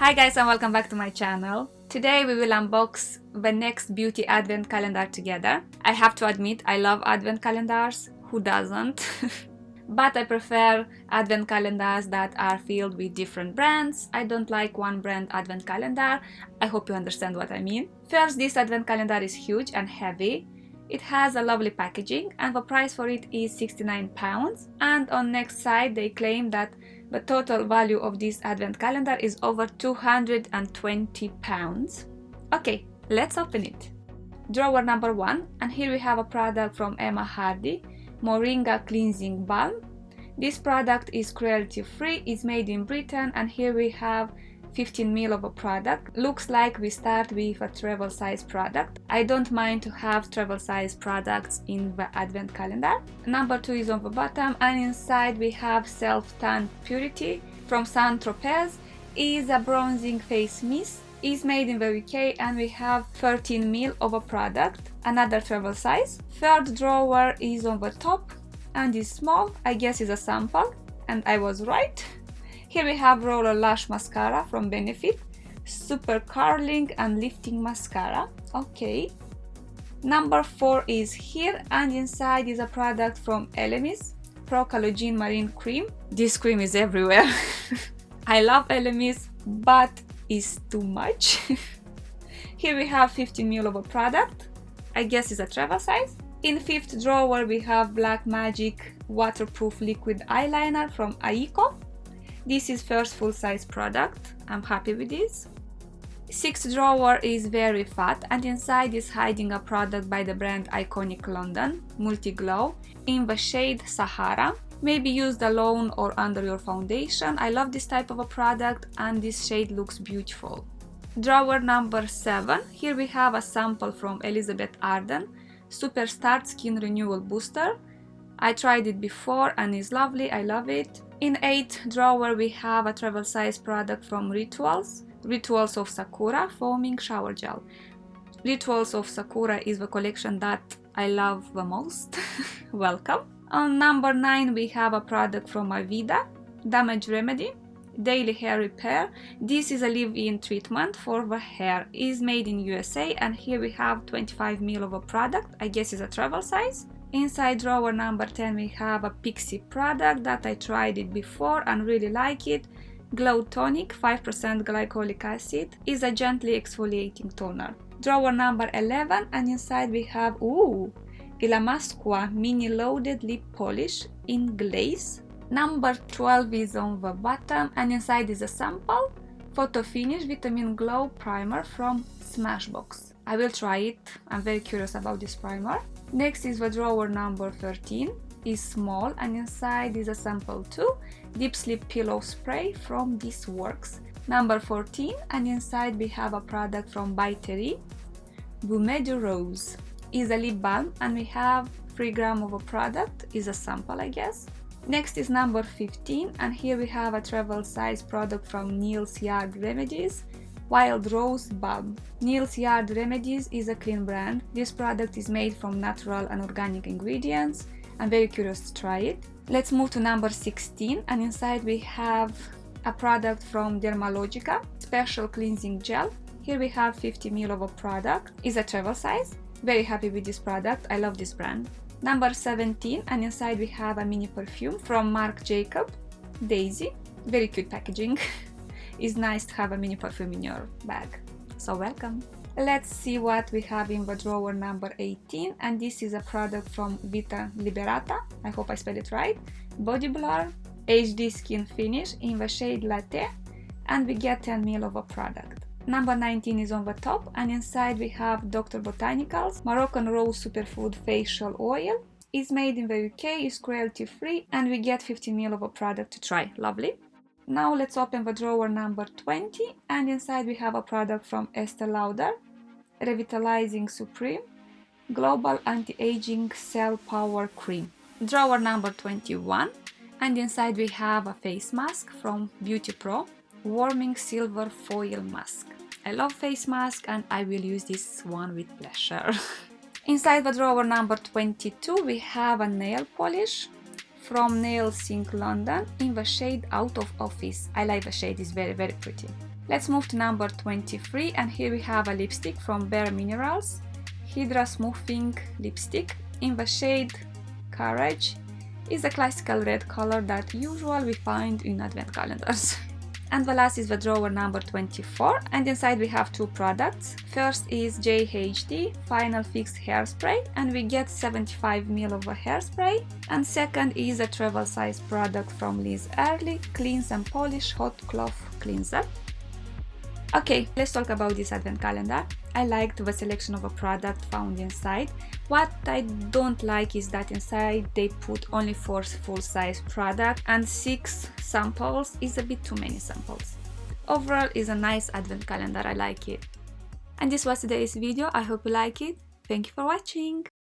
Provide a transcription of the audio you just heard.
Hi guys and welcome back to my channel. Today we will unbox the next beauty advent calendar together. I have to admit I love advent calendars, who doesn't? But I prefer advent calendars that are filled with different brands. I don't like one brand advent calendar. I hope you understand what I mean. First, this advent calendar is huge and heavy. It has a lovely packaging and the price for it is £69, and on next side they claim that the total value of this advent calendar is over £220. Okay, let's open it. Drawer number 1, and here we have a product from Emma Hardy, Moringa Cleansing Balm. This product is cruelty free, is made in Britain, and here we have 15 ml of a product. Looks like we start with a travel size product. I don't mind to have travel size products in the advent calendar. Number 2 is on the bottom, and inside we have Self Tan Purity from Saint Tropez. Is a bronzing face mist. Is made in the UK, and we have 13 ml of a product, another travel size. Third drawer is on the top and is small. I guess is a sample, and I was right. Here we have Roller Lash Mascara from Benefit, super curling and lifting mascara. Okay. Number 4 is here, and inside is a product from Elemis, Pro Collagen Marine Cream. This cream is everywhere. I love Elemis, but it's too much. Here we have 15 ml of a product. I guess it's a travel size. In fifth drawer we have Black Magic Waterproof Liquid Eyeliner from Aiko. This is first full-size product. I'm happy with this. Sixth drawer is very fat, and inside is hiding a product by the brand Iconic London, Multi Glow, in the shade Sahara. Maybe used alone or under your foundation. I love this type of a product, and this shade looks beautiful. Drawer number 7. Here we have a sample from Elizabeth Arden, Super Start Skin Renewal Booster. I tried it before and it's lovely, I love it. In 8th drawer we have a travel size product from Rituals, Rituals of Sakura Foaming Shower Gel. Rituals of Sakura is the collection that I love the most. Welcome. On number 9 we have a product from Avida, Damage Remedy, Daily Hair Repair. This is a leave-in treatment for the hair. It is made in USA, and here we have 25 ml of a product. I guess it's a travel size. Inside drawer number 10 we have a Pixi product that I tried it before and really like it. Glow Tonic 5% glycolic acid, is a gently exfoliating toner. Drawer number 11, and inside we have Ilamasqua Mini Loaded Lip Polish in Glaze. Number 12 is on the bottom, and inside is a sample Photo Finish Vitamin Glow Primer from Smashbox. I will try it, I'm very curious about this primer. Next is the drawer number 13, is small, and inside is a sample too, Deep Sleep Pillow Spray from This Works. Number 14, and inside we have a product from By Terry, Baume de Rose. Is a lip balm, and we have 3 grams of a product, is a sample I guess. Next is number 15, and here we have a travel size product from Neal's Yard Remedies, Wild Rose Balm. Neal's Yard Remedies is a clean brand. This product is made from natural and organic ingredients. I'm very curious to try it. Let's move to number 16, and inside we have a product from Dermalogica, Special Cleansing Gel. Here we have 50 ml of a product. Is a travel size. Very happy with this product. I love this brand. Number 17, and inside we have a mini perfume from Marc Jacob, Daisy. Very cute packaging. It's nice to have a mini perfume in your bag. So welcome. Let's see what we have in the drawer number 18, and this is a product from Vita Liberata. I hope I spelled it right. Body Blur HD Skin Finish in the shade Latte, and we get 10 ml of a product. Number 19 is on the top, and inside we have Dr. Botanicals Moroccan Rose Superfood Facial Oil. Is made in the UK, is cruelty free, and we get 15 ml of a product to try. Lovely. Now let's open the drawer number 20, and inside we have a product from Estee Lauder, Revitalizing Supreme Global Anti-Aging Cell Power Cream. Drawer number 21, and inside we have a face mask from Beauty Pro, Warming Silver Foil Mask. I love face mask, and I will use this one with pleasure. Inside the drawer number 22 we have a nail polish from Nail Sync London in the shade Out of Office. I like the shade, it's very pretty. Let's move to number 23, and here we have a lipstick from Bare Minerals, Hydra Smoothing Lipstick in the shade Courage. It's a classical red color that usually we find in advent calendars. And the last is the drawer number 24, and inside we have two products. First is JHD Final Fix Hairspray, and we get 75 ml of a hairspray. And second is a travel size product from Liz Early, Cleanse and Polish Hot Cloth Cleanser. Okay, let's talk about this advent calendar. I liked the selection of a product found inside. What I don't like is that inside they put only 4 full-size products and 6 samples is a bit too many samples. Overall, is a nice advent calendar, I like it. And this was today's video, I hope you like it. Thank you for watching!